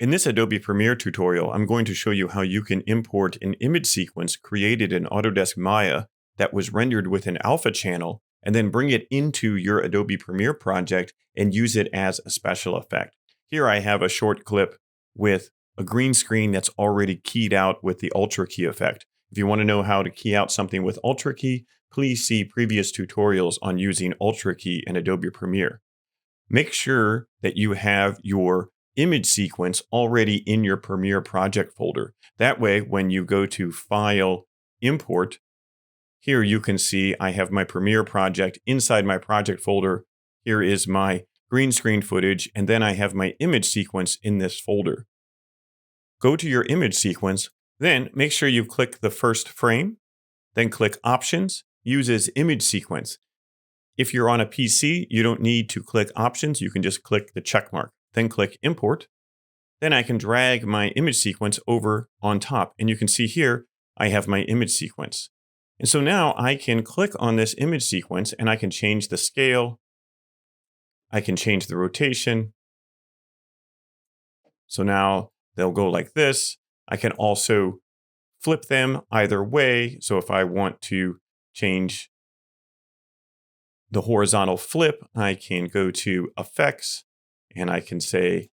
In this Adobe Premiere tutorial, I'm going to show you how you can import an image sequence created in Autodesk Maya that was rendered with an alpha channel and then bring it into your Adobe Premiere project and use it as a special effect. Here I have a short clip with a green screen that's already keyed out with the Ultra Key effect. If you want to know how to key out something with Ultra Key, please see previous tutorials on using Ultra Key in Adobe Premiere. Make sure that you have your image sequence already in your Premiere project folder. That way, when you go to File, Import, here you can see I have my Premiere project inside my project folder. Here is my green screen footage, and then I have my image sequence in this folder. Go to your image sequence, then make sure you click the first frame, then click Options, Use as Image Sequence. If you're on a PC, you don't need to click Options. You can just click the check mark. Then click Import. Then I can drag my image sequence over on top. And you can see here, I have my image sequence. And so now I can click on this image sequence and I can change the scale. I can change the rotation. So now they'll go like this. I can also flip them either way. So if I want to change the horizontal flip, I can go to Effects and I can say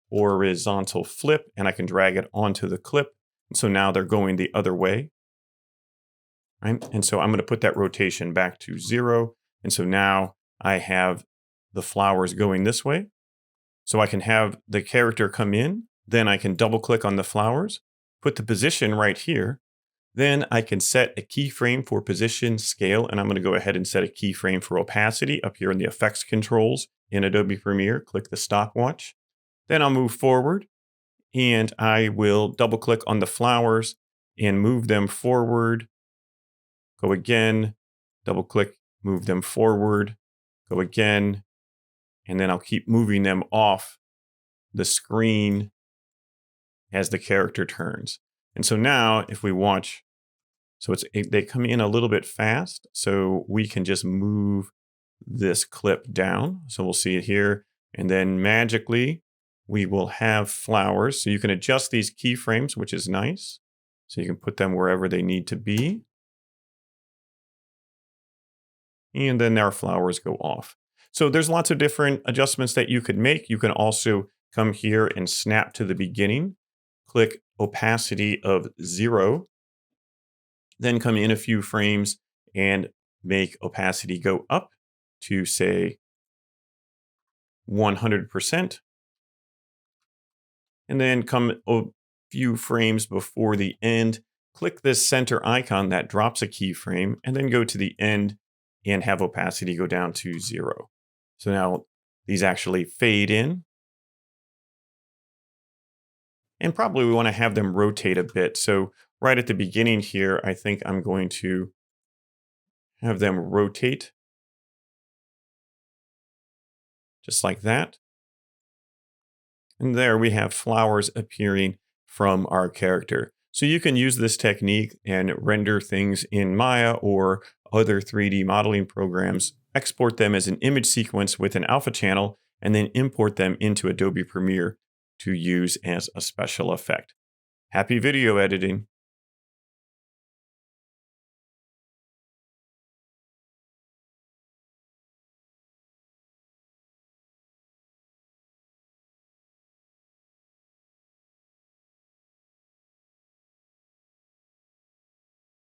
horizontal flip and I can drag it onto the clip. And so now they're going the other way. Right? And so I'm going to put that rotation back to 0. And so now I have the flowers going this way. So I can have the character come in, then I can double click on the flowers, put the position right here. Then I can set a keyframe for position, scale, and I'm going to go ahead and set a keyframe for opacity up here in the effects controls in Adobe Premiere. Click the stopwatch. Then I'll move forward and I will double click on the flowers and move them forward. Go again, double click, move them forward, go again, and then I'll keep moving them off the screen as the character turns. And so now if we watch, so they come in a little bit fast, so we can just move this clip down. So we'll see it here, and then magically we will have flowers. So you can adjust these keyframes, which is nice. So you can put them wherever they need to be. And then our flowers go off. So there's lots of different adjustments that you could make. You can also come here and snap to the beginning, click opacity of 0, then come in a few frames and make opacity go up to say 100%. And then come a few frames before the end, click this center icon that drops a keyframe, and then go to the end and have opacity go down to 0. So now these actually fade in. And probably we want to have them rotate a bit. So right at the beginning here, I think I'm going to have them rotate just like that. And there we have flowers appearing from our character. So you can use this technique and render things in Maya or other 3D modeling programs, export them as an image sequence with an alpha channel, and then import them into Adobe Premiere to use as a special effect. Happy video editing!